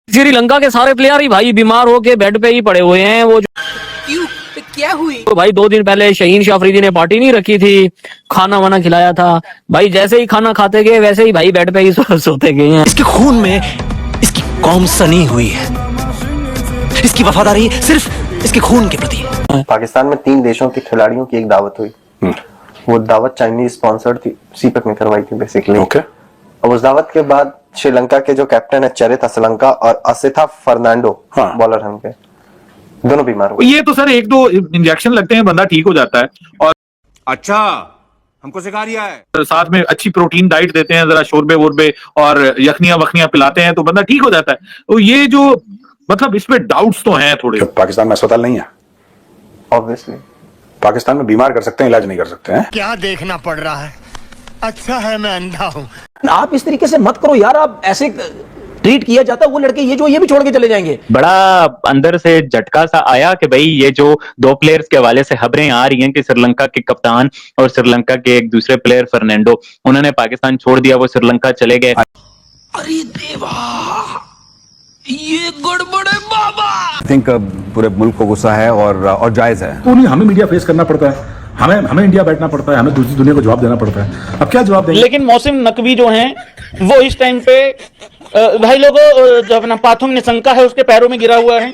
श्रीलंका के सारे प्लेयर ही भाई बीमार होके बेड पे ही पड़े हुए हैं। वो क्यों, क्या हुई? तो भाई 2 दिन पहले शाहीन शाह अफरीदी ने पार्टी नहीं रखी थी, खाना वाना खिलाया था भाई, जैसे ही खाना खाते गए वैसे ही भाई बेड पे ही सोते गए हैं। इसके खून में इसकी कौम सनी हुई है, इसकी वफादारी सिर्फ इसके खून के प्रति है। पाकिस्तान में 3 देशों के खिलाड़ियों की एक दावत हुई। वो दावत चाइनीज स्पॉन्सर्ड थी, सीपेक ने करवाई थी बेसिकली। अब उस दावत के बाद श्रीलंका के जो कैप्टन है चरित असलंका और असिथा फर्नांडो, बॉलर हैं उनके, दोनों बीमार हुए। ये तो सर 1-2 इंजेक्शन लगते हैं, बंदा ठीक हो जाता है। और अच्छा, हमको सिखा रिया है। साथ में अच्छी प्रोटीन डाइट देते हैं, जरा शोरबे वोरबे और यखनियां वखनियां पिलाते हैं तो बंदा ठीक हो जाता है। तो ये जो मतलब इसमें डाउट्स तो हैं थोड़े। पाकिस्तान में अस्पताल नहीं है, ऑब्वियसली पाकिस्तान में बीमार कर सकते हैं, इलाज नहीं कर सकते हैं। क्या देखना पड़ रहा है? अच्छा है मैं अंधा हूं। आप इस तरीके से मत करो यार, आप ऐसे ट्रीट किया जाता है वो लड़के ये भी छोड़ के चले जाएंगे। बड़ा अंदर से झटका सा आया कि भाई ये जो 2 प्लेयर्स के हवाले से खबरें आ रही हैं कि श्रीलंका के कप्तान और श्रीलंका के एक दूसरे प्लेयर फर्नांडो, उन्होंने पाकिस्तान छोड़ दिया, वो श्रीलंका चले गए। अरे देवा, ये गड़बड़ है बाबा। आई थिंक पूरे मुल्क को गुस्सा है और जायज है। तो नहीं, हमें मीडिया फेस करना पड़ता है, हमें इंडिया बैठना पड़ता है, हमें दूसरी दुनिया को जवाब देना पड़ता है। अब क्या जवाब देंगे? लेकिन मौसम नकवी जो हैं वो इस टाइम पे भाई लोगों, जो अपना पाथुंग निशंका है उसके पैरों में गिरा हुआ है,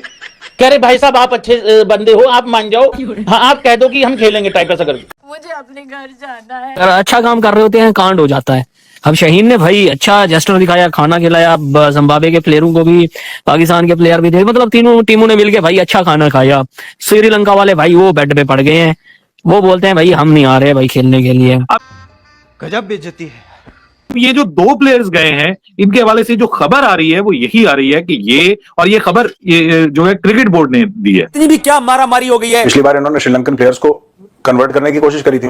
कह रहे भाई साहब आप अच्छे बंदे हो, आप मान जाओ, हाँ आप कह दो कि हम खेलेंगे टाइगर्स। अगर मुझे अपने घर जाना है। अगर अच्छा काम कर रहे होते हैं कांड हो जाता है। अब शाहीन ने भाई अच्छा जेस्टर दिखाया, खाना खिलाया, जिम्बाब्वे के प्लेयरों को भी, पाकिस्तान के प्लेयर भी थे, मतलब तीनों टीमों ने मिलके भाई अच्छा खाना खाया। श्रीलंका वाले भाई वो बेड पे पड़ गए हैं, वो बोलते हैं भाई हम नहीं आ रहे भाई खेलने के लिए। गजब बेइज्जती है। ये जो 2 प्लेयर्स गए हैं, इनके हवाले से जो खबर आ रही है वो यही आ रही है कि ये खबर जो है क्रिकेट बोर्ड ने दी है। इतनी भी क्या मारा मारी हो गई है। पिछली बार इन्होंने श्रीलंकन प्लेयर्स को कन्वर्ट करने की कोशिश करी थी,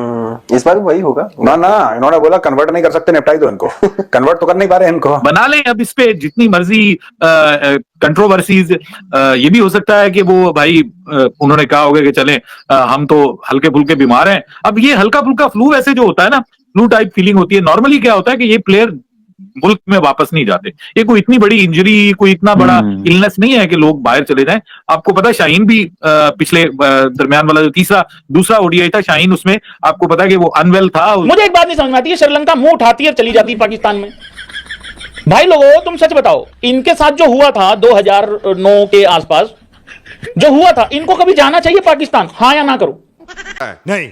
इस बार भी वही होगा ना। इन्होंने बोला कन्वर्ट नहीं कर सकते, निपटाई दो इनको। कन्वर्ट तो कर नहीं पा रहे इनको। बना लें अब इस पे जितनी मर्जी कंट्रोवर्सीज, ये भी हो सकता है कि वो भाई उन्होंने कहा होगा कि चलें हम तो हल्के फुल्के बीमार हैं। अब ये हल्का फुल्का फ्लू ऐसे जो होता है ना, फ्लू टाइप फीलिंग होती है। नॉर्मली क्या होता है कि ये प्लेयर मुल्क में वापस नहीं जाते। ये कोई इतनी बड़ी इंजरी, कोई इतना बड़ा इलनेस नहीं है कि लोग बाहर चले जाएं। आपको पता है शाहीन भी पिछले दरमियान वाला जो दूसरा ओडीआई था शाहीन, उसमें आपको पता है कि वो अनवेल था। मुझे एक बात नहीं समझ में आती है, श्रीलंका मुंह उठाती है चली जाती है पाकिस्तान में। भाई लोगों तुम सच बताओ, इनके साथ जो हुआ था 2009 के आसपास जो हुआ था, इनको कभी जाना चाहिए पाकिस्तान, हाँ या ना करो? नहीं।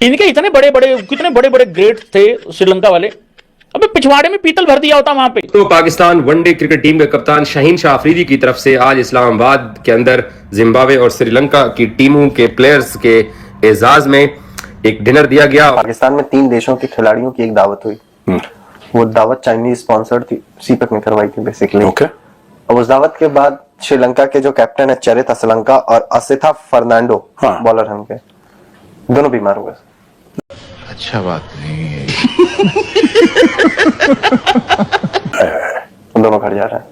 इनके इतने कितने बड़े बड़े ग्रेट थे श्रीलंका वाले, अबे पिछवाड़े में पीतल भर दिया होता वहां पे। तो पाकिस्तान वनडे क्रिकेट टीम के कप्तान शाहीन शाह अफरीदी की तरफ से आज इस्लामाबाद के अंदर जिम्बाब्वे और श्रीलंका की टीमों के प्लेयर्स के एजाज में एक डिनर दिया गया। पाकिस्तान में 3 देशों के खिलाड़ियों की एक दावत हुई। वो दावत चाइनीज स्पॉन्सर्ड थी, सीपेक ने करवाई थी बेसिकली। अब उस दावत के बाद श्रीलंका के जो कैप्टन है चरित असलंका और असिथा फर्नांडो, बॉलर हैं उनके, दोनों बीमार हुए। अच्छा बात नहीं है। दोनों घर जा रहे हैं।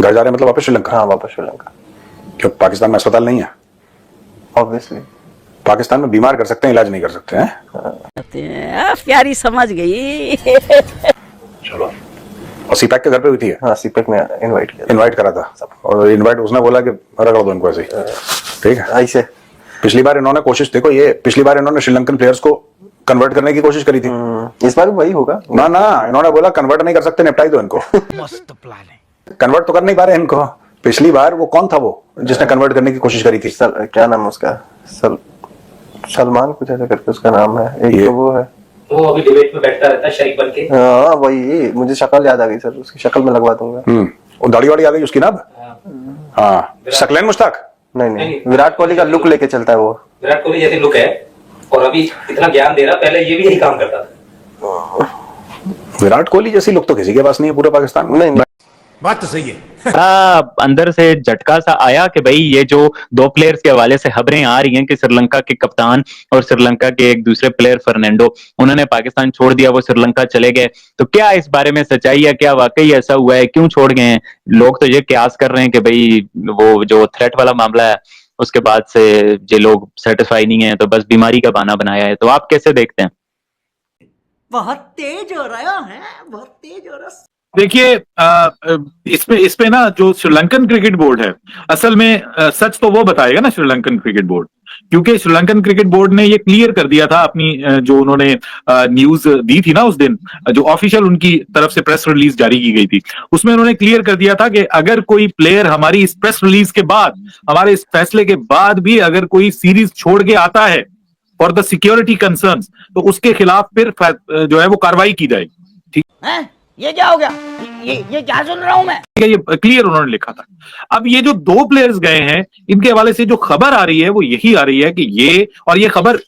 घर जा रहे हैं मतलब वापस श्रीलंका? हाँ वापस श्रीलंका। क्यों पाकिस्तान में अस्पताल नहीं है? ऑब्वियसली पाकिस्तान में बीमार कर सकते हैं, इलाज नहीं कर सकते हैं। प्यारी समझ गई। चलो, और सीपैक के घर पे हुई थी? हाँ सीपेक ने इनवाइट करा था और इनवाइट उसने बोला कि रगड़ दो इनको ऐसे ही, ठीक है। ऐसे पिछली बार इन्होंने कोशिश, देखो ये पिछली बार इन्होंने श्रीलंकन प्लेयर्स को कन्वर्ट करने की कोशिश करी थी। इस बार भी वही होगा ना। इन्होंने बोला कन्वर्ट नहीं कर सकते, निपटाई दो इनको। मस्त प्लान है। कन्वर्ट तो कर नहीं पा रहे इनको। पिछली बार वो कौन था वो जिसने कन्वर्ट करने की कोशिश करी थी? क्या नाम है उसका? सलमान कुछ ऐसा करके उसका नाम है। एक तो वो है, वो अभी डिबेट में बैठता रहता है शरीफ बन के। हाँ वही, मुझे शक्ल याद आ गई सर, उसकी शक्ल में लगवा दूंगा। वो दाढ़ी वाड़ी आ गई उसकी ना अब। हाँ, शकलैन मुश्ताक नहीं, विराट कोहली का लुक लेके चलता है वो। विराट कोहली जैसी लुक है और अभी इतना ज्ञान दे रहा, पहले ये भी यही काम करता था। विराट कोहली जैसी लुक तो किसी के पास नहीं है पूरे पाकिस्तान में। नहीं, बात तो सही है। अंदर से झटका सा आया कि भाई ये जो 2 प्लेयर्स के हवाले से खबरें आ रही हैं कि श्रीलंका के कप्तान और श्रीलंका के एक दूसरे प्लेयर फर्नांडो, उन्होंने पाकिस्तान छोड़ दिया, वो श्रीलंका चले गए। तो क्या इस बारे में सच्चाई है? क्या वाकई ऐसा हुआ है? क्यों छोड़ गए हैं? लोग तो ये कयास कर रहे हैं कि भाई वो जो थ्रेट वाला मामला है उसके बाद से ये लोग सेटिस्फाई नहीं है, तो बस बीमारी का बहाना बनाया है। तो आप कैसे देखते हैं? बहुत तेज हो रहा है, बहुत तेज हो रहा है। देखिए इस पे ना जो श्रीलंकन क्रिकेट बोर्ड है, असल में सच तो वो बताएगा ना श्रीलंकन क्रिकेट बोर्ड, क्योंकि श्रीलंकन क्रिकेट बोर्ड ने ये क्लियर कर दिया था अपनी जो उन्होंने न्यूज दी थी ना उस दिन, जो ऑफिशियल उनकी तरफ से प्रेस रिलीज जारी की गई थी, उसमें उन्होंने क्लियर कर दिया था कि अगर कोई प्लेयर हमारी इस प्रेस रिलीज के बाद, हमारे इस फैसले के बाद भी अगर कोई सीरीज छोड़ के आता है फॉर द सिक्योरिटी कंसर्न्स, तो उसके खिलाफ फिर जो है वो कार्रवाई की जाएगी। ठीक हैं? ये क्या हो गया? ये क्या सुन रहा हूं मैं? है, ये क्लियर उन्होंने लिखा था। अब ये जो 2 प्लेयर्स गए हैं, इनके हवाले से जो खबर आ रही है वो यही आ रही है कि ये खबर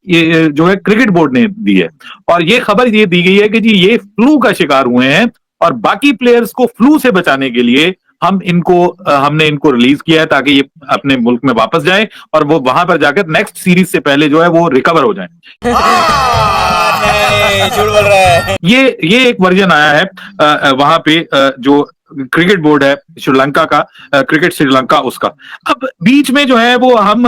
जो है क्रिकेट बोर्ड ने दी है, और ये खबर ये दी गई है कि जी ये फ्लू का शिकार हुए हैं, और बाकी प्लेयर्स को फ्लू से बचाने के लिए हमने इनको रिलीज किया है ताकि ये अपने मुल्क में वापस जाएं और वो वहां पर जाकर नेक्स्ट सीरीज से पहले जो है वो रिकवर हो जाएं। झूठ बोल रहा है। ये एक वर्जन आया है वहां पे जो क्रिकेट बोर्ड है श्रीलंका का, क्रिकेट श्रीलंका उसका। अब बीच में जो है वो हम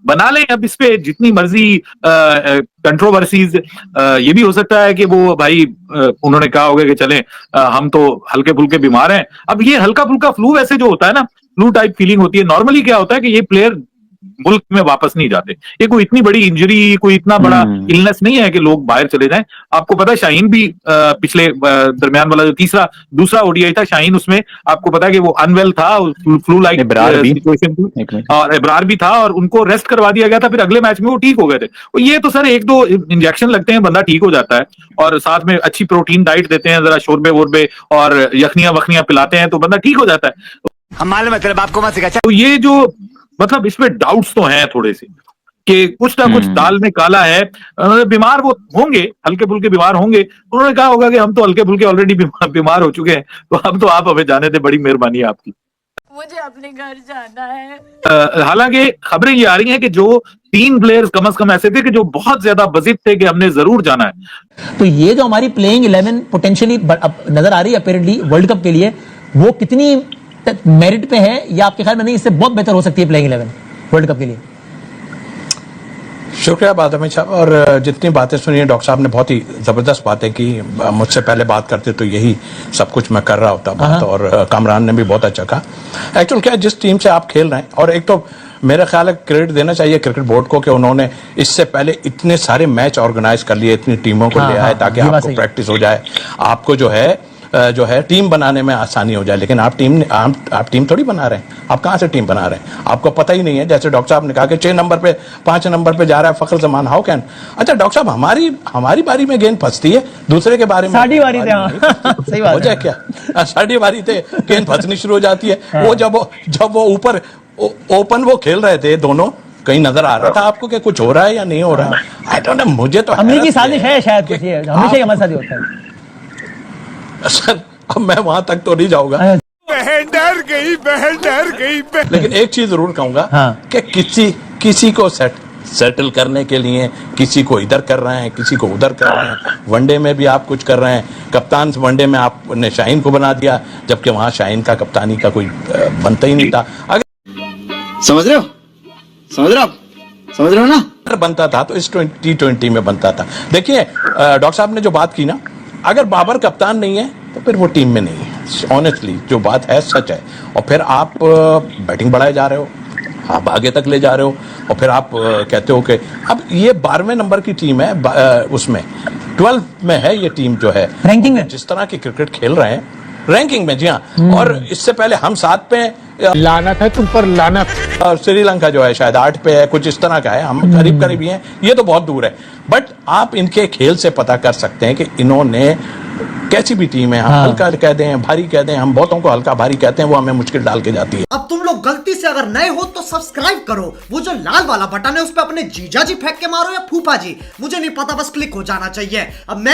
बना लें अब इस पे जितनी मर्जी कंट्रोवर्सीज, ये भी हो सकता है कि वो भाई उन्होंने कहा होगा कि चलें हम तो हल्के फुल्के बीमार हैं। अब ये हल्का फुल्का फ्लू वैसे जो होता है ना, फ्लू टाइप फीलिंग होती है। नॉर्मली क्या होता है कि ये प्लेयर मुल्क में वापस नहीं जाते, ये कोई इतनी बड़ी इंजरी, कोई इतना बड़ा इलनेस नहीं है कि लोग बाहर चले जाएं। आपको पता है शाहीन भी पिछले दरमियान वाला जो दूसरा ओडीआई था, शाहीन उसमें आपको पता है कि वो अनवेल था, फ्लू लाइक सिचुएशन थी, और इब्रार भी था, और उनको रेस्ट करवा दिया गया था, फिर अगले मैच में वो ठीक हो गए थे। ये तो सर 1-2 इंजेक्शन लगते हैं, बंदा ठीक हो जाता है, और साथ में अच्छी प्रोटीन डाइट देते हैं, जरा शोरबे वोरबे और यखनियां वखनियां पिलाते हैं तो बंदा ठीक हो जाता है। हम मालूम है तेरे बाप को मत सिखा। तो ये जो मतलब इसमें डाउट्स तो हैं थोड़े से कि कुछ ना कुछ दाल में काला है। बीमार वो होंगे, हल्के फुल्के बीमार होंगे, उन्होंने कहा होगा कि हम तो हल्के फुल्के ऑलरेडी बीमार हो चुके हैं, तो अब तो आप हमें जाने दे, बड़ी मेहरबानी है आपकी। मुझे अपने घर जाना है। हालांकि खबरें ये आ रही हैं कि जो 3 प्लेयर्स कम से कम ऐसे थे कि जो बहुत ज्यादा बजिद थे कि हमने जरूर जाना है। तो ये जो हमारी प्लेइंग 11 पोटेंशियली नजर आ रही है अपेरेंटली वर्ल्ड कप के लिए, वो कितनी मेरिट पे है, या आपके ख्याल में नहीं इससे बहुत बेहतर हो सकती है प्लेइंग 11 वर्ल्ड कप के लिए? शुक्रिया बादशाह साहब, और जितनी बातें सुनी है डॉक्टर साहब ने बहुत ही जबरदस्त बातें की। मुझसे पहले बात करते तो यही सब कुछ मैं कर रहा होता बात, और कामरान ने भी बहुत अच्छा कहा। एक्चुअल क्या है, जिस टीम से आप खेल रहे हैं, और एक तो मेरा ख्याल है क्रेडिट देना चाहिए क्रिकेट बोर्ड को कि उन्होंने इससे पहले इतने सारे मैच ऑर्गेनाइज कर लिए, इतनी टीमों को ले आए ताकि आपको प्रैक्टिस हो जाए, आपको जो है टीम बनाने में आसानी हो जाए। लेकिन आप टीम थोड़ी बना रहे हैं, आप कहां से टीम बना रहे हैं, आपको पता ही नहीं है। जैसे डॉक्टर साहब ने कहा कि 6 नंबर पे 5 नंबर पे जा रहा है फखर जमान, हाउ कैन। अच्छा डॉक्टर साहब, हमारी बारी में गेंद फंसती है, दूसरे के बारे में साड़ी बारी थे। सही बात हो जाए क्या, साड़ी बारी थे, गेंद फंसनी शुरू हो जाती है। वो जब वो ऊपर ओपन वो खेल रहे थे दोनों, कहीं नजर आ रहा था आपको कि कुछ हो रहा है या नहीं हो रहा है? आई डोंट नो, मुझे तो हमने की साजिश है शायद, कुछ हमेशा हमारे साथ होता है। सर अब मैं वहां तक तो नहीं जाऊंगा, बहन डर गई। लेकिन एक चीज जरूर कहूंगा कि किसी को सेटल करने के लिए किसी को इधर कर रहे हैं, किसी को उधर कर रहे हैं। वनडे में भी आप कुछ कर रहे हैं, कप्तान वनडे में आपने शाहीन को बना दिया, जबकि वहां शाहीन का कप्तानी का कोई बनता ही नहीं था। अगर समझ रहे हो ना, बनता था तो इस T20 में बनता था। देखिए डॉक्टर साहब ने जो बात की ना, अगर बाबर कप्तान नहीं है तो फिर वो टीम में नहीं है। ऑनेस्टली जो बात है सच है। और फिर आप बैटिंग बढ़ाए जा रहे हो, आप आगे तक ले जा रहे हो, और फिर आप कहते हो कि अब ये 12वें नंबर की टीम है, उसमें 12 में है ये टीम जो है रैंकिंग में, जिस तरह की क्रिकेट खेल रहे हैं रैंकिंग में। जी हाँ, और इससे पहले हम 7 पे, लानत है तुम पर लानत। और श्रीलंका जो है शायद 8 पे है, कुछ इस तरह का है। हम करीब करीब ही हैं, ये तो बहुत दूर है। बट आप इनके खेल से पता कर सकते हैं कि इन्होंने कैसी भी टीम है, हम हल्का कह दें, भारी कह दें, हम बहुतों को हल्का भारी कहते हैं, वो हमें मुश्किल डाल के जाती है। अब तुम लोग गलती से अगर नए हो तो सब्सक्राइब करो, वो जो लाल वाला बटन है उस पर अपने जीजा जी फेंक के मारो या फूफा जी, मुझे नहीं पता, बस क्लिक हो जाना चाहिए। अब मैं